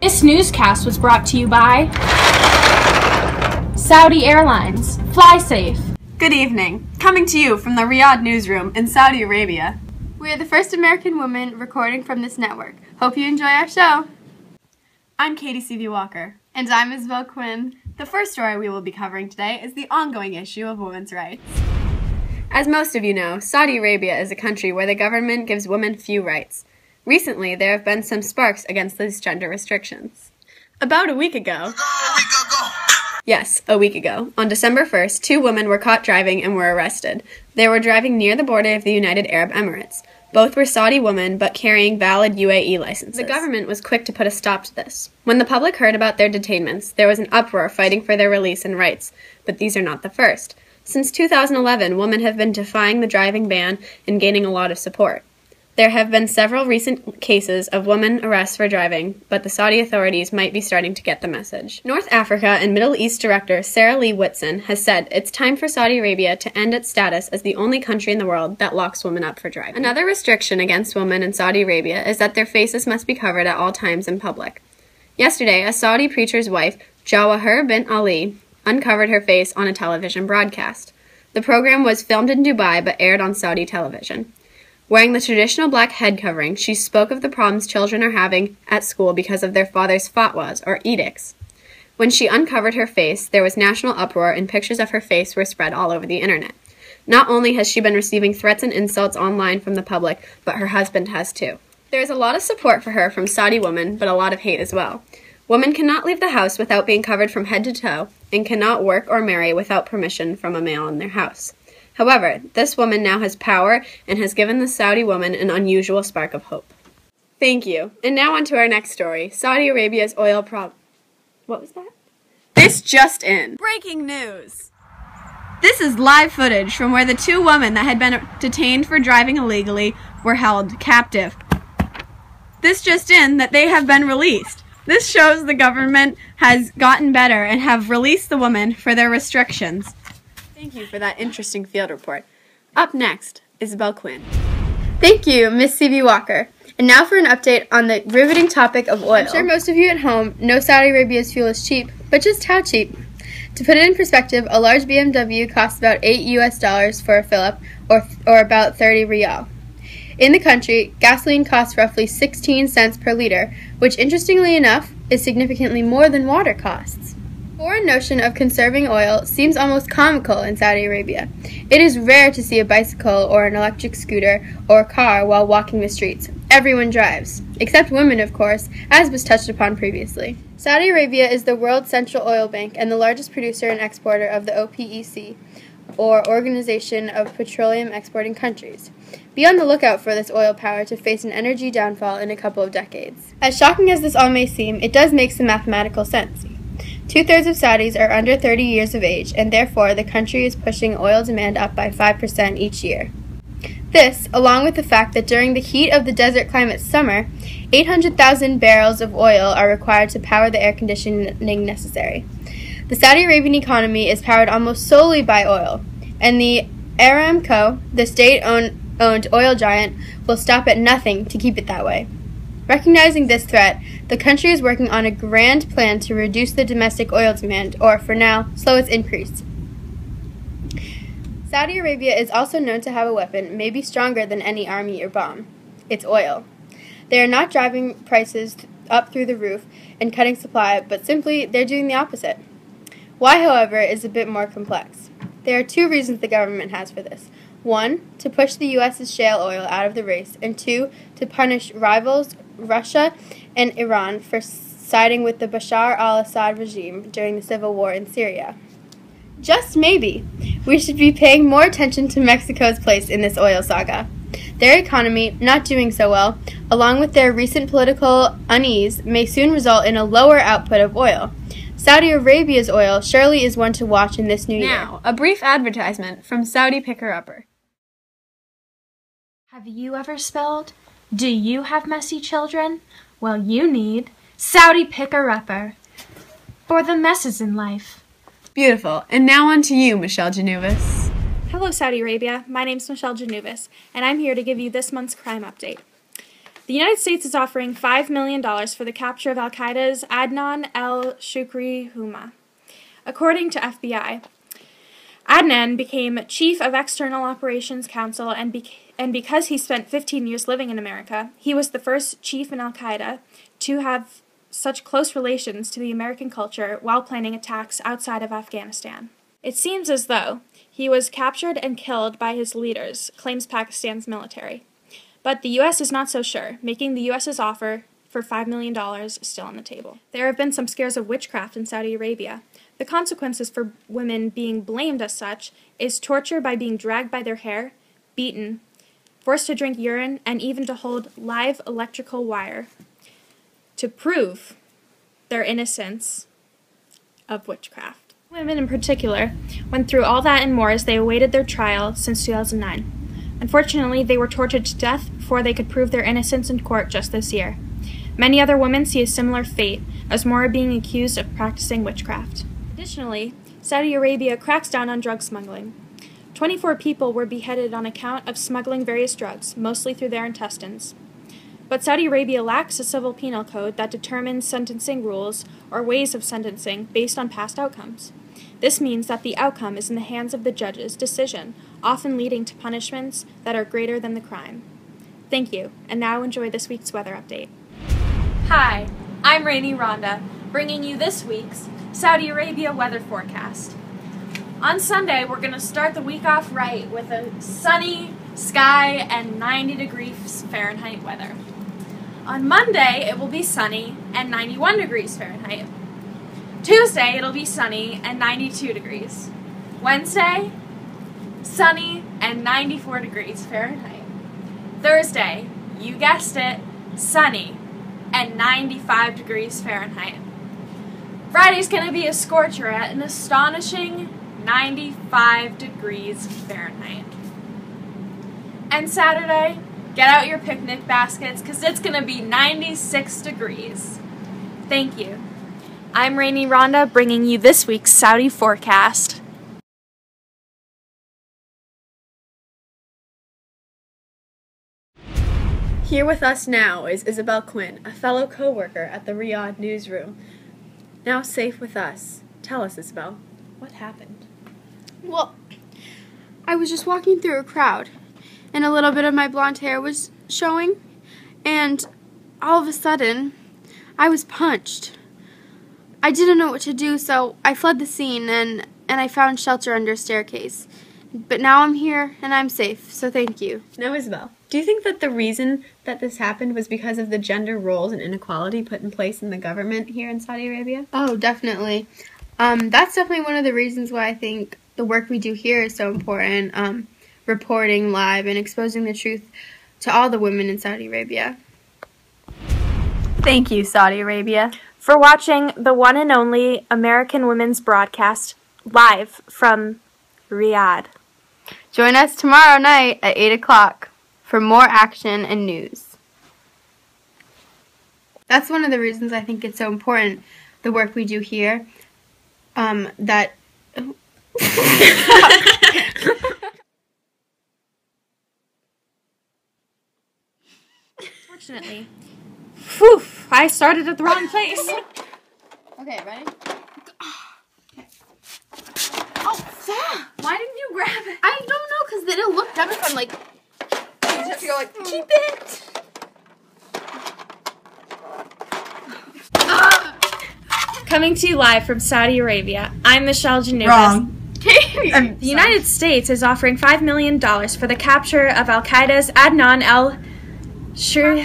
This newscast was brought to you by Saudi Airlines. Fly safe. Good evening. Coming to you from the Riyadh newsroom in Saudi Arabia. We are the first American woman recording from this network. Hope you enjoy our show. I'm Katie C.V. Walker. And I'm Isabelle Quinn. The first story we will be covering today is the ongoing issue of women's rights. As most of you know, Saudi Arabia is a country where the government gives women few rights. Recently, there have been some sparks against these gender restrictions. About a week ago, on December 1st, 2 women were caught driving and were arrested. They were driving near the border of the United Arab Emirates. Both were Saudi women, but carrying valid UAE licenses. The government was quick to put a stop to this. When the public heard about their detainments, there was an uproar fighting for their release and rights, but these are not the first. Since 2011, women have been defying the driving ban and gaining a lot of support. There have been several recent cases of women arrests for driving, but the Saudi authorities might be starting to get the message. North Africa and Middle East Director Sarah Lee Whitson has said it's time for Saudi Arabia to end its status as the only country in the world that locks women up for driving. Another restriction against women in Saudi Arabia is that their faces must be covered at all times in public. Yesterday, a Saudi preacher's wife, Jawahir bint Ali, uncovered her face on a television broadcast. The program was filmed in Dubai but aired on Saudi television. Wearing the traditional black head covering, she spoke of the problems children are having at school because of their father's fatwas, or edicts. When she uncovered her face, there was national uproar and pictures of her face were spread all over the internet. Not only has she been receiving threats and insults online from the public, but her husband has too. There is a lot of support for her from Saudi women, but a lot of hate as well. Women cannot leave the house without being covered from head to toe, and cannot work or marry without permission from a male in their house. However, this woman now has power and has given the Saudi woman an unusual spark of hope. Thank you. And now on to our next story. Saudi Arabia's oil What was that? This just in. Breaking news! This is live footage from where the 2 women that had been detained for driving illegally were held captive. This just in that they have been released. This shows the government has gotten better and have released the women for their restrictions. Thank you for that interesting field report. Up next, Isabelle Quinn. Thank you, Miss C.V. Walker. And now for an update on the riveting topic of oil. I'm sure most of you at home know Saudi Arabia's fuel is cheap, but just how cheap? To put it in perspective, a large BMW costs about $8 for a fill-up, or about 30 riyal. In the country, gasoline costs roughly 16 cents per liter, which interestingly enough is significantly more than water costs. The foreign notion of conserving oil seems almost comical in Saudi Arabia. It is rare to see a bicycle or an electric scooter or a car while walking the streets. Everyone drives, except women, of course, as was touched upon previously. Saudi Arabia is the world's central oil bank and the largest producer and exporter of the OPEC, or Organization of Petroleum Exporting Countries. Be on the lookout for this oil power to face an energy downfall in a couple of decades. As shocking as this all may seem, it does make some mathematical sense. 2/3 of Saudis are under 30 years of age, and therefore the country is pushing oil demand up by 5% each year. This, along with the fact that during the heat of the desert climate's summer, 800,000 barrels of oil are required to power the air conditioning necessary. The Saudi Arabian economy is powered almost solely by oil, and the Aramco, the state-owned oil giant, will stop at nothing to keep it that way. Recognizing this threat, the country is working on a grand plan to reduce the domestic oil demand, or, for now, slow its increase. Saudi Arabia is also known to have a weapon maybe stronger than any army or bomb. It's oil. They are not driving prices up through the roof and cutting supply, but simply they're doing the opposite. Why, however, is a bit more complex. There are 2 reasons the government has for this. 1, to push the U.S.'s shale oil out of the race, and 2, to punish rivals Russia and Iran for siding with the Bashar al-Assad regime during the civil war in Syria. Just maybe, we should be paying more attention to Mexico's place in this oil saga. Their economy, not doing so well, along with their recent political unease, may soon result in a lower output of oil. Saudi Arabia's oil surely is one to watch in this new year. Now, a brief advertisement from Saudi Picker-Upper. Have you ever spelled? Do you have messy children? Well, you need Saudi Picker-Upper for the messes in life. Beautiful. And now on to you, Michelle Genuvis. Hello, Saudi Arabia. My name's Michelle Genuvis, and I'm here to give you this month's crime update. The United States is offering $5 million for the capture of al-Qaeda's Adnan al-Shukri Huma. According to FBI, Adnan became Chief of External Operations Council, and because he spent 15 years living in America, he was the first chief in al-Qaeda to have such close relations to the American culture while planning attacks outside of Afghanistan. It seems as though he was captured and killed by his leaders, claims Pakistan's military. But the U.S. is not so sure, making the U.S.'s offer for $5 million still on the table. There have been some scares of witchcraft in Saudi Arabia. The consequences for women being blamed as such is torture by being dragged by their hair, beaten, forced to drink urine, and even to hold live electrical wire to prove their innocence of witchcraft. Women in particular went through all that and more as they awaited their trial since 2009. Unfortunately, they were tortured to death before they could prove their innocence in court just this year. Many other women see a similar fate, as more are being accused of practicing witchcraft. Additionally, Saudi Arabia cracks down on drug smuggling. 24 people were beheaded on account of smuggling various drugs, mostly through their intestines. But Saudi Arabia lacks a civil penal code that determines sentencing rules or ways of sentencing based on past outcomes. This means that the outcome is in the hands of the judge's decision, often leading to punishments that are greater than the crime. Thank you, and now enjoy this week's weather update. Hi, I'm Rainey Rhonda, bringing you this week's Saudi Arabia weather forecast. On Sunday, we're going to start the week off right with a sunny sky and 90 degrees Fahrenheit weather. On Monday, it will be sunny and 91 degrees Fahrenheit. Tuesday, it'll be sunny and 92 degrees. Wednesday, sunny and 94 degrees Fahrenheit. Thursday, you guessed it, sunny and 95 degrees Fahrenheit. Friday's going to be a scorcher at an astonishing 95 degrees Fahrenheit. And Saturday, get out your picnic baskets because it's going to be 96 degrees. Thank you. I'm Rainey Rhonda, bringing you this week's Saudi forecast. Here with us now is Isabelle Quinn, a fellow co-worker at the Riyadh newsroom. Now safe with us. Tell us, Isabelle, what happened? Well, I was just walking through a crowd, and a little bit of my blonde hair was showing, and all of a sudden, I was punched. I didn't know what to do, so I fled the scene, and I found shelter under a staircase. But now I'm here, and I'm safe, so thank you. Now, Isabelle, do you think that the reason that this happened was because of the gender roles and inequality put in place in the government here in Saudi Arabia? Oh, definitely. That's definitely one of the reasons why I think the work we do here is so important, reporting live and exposing the truth to all the women in Saudi Arabia. Thank you, Saudi Arabia, for watching the one and only American Women's broadcast live from Riyadh. Join us tomorrow night at 8 o'clock for more action and news. That's one of the reasons I think it's so important, the work we do here, that... Fortunately. Whew, I started at the wrong place. Okay, ready? Why didn't you grab it? I don't know, because then it looked dumb if I'm like... You just have to go like, keep it! Coming to you live from Saudi Arabia, I'm Michelle Janubis. Wrong. The United States is offering $5 million for the capture of al-Qaeda's Adnan al-Shukri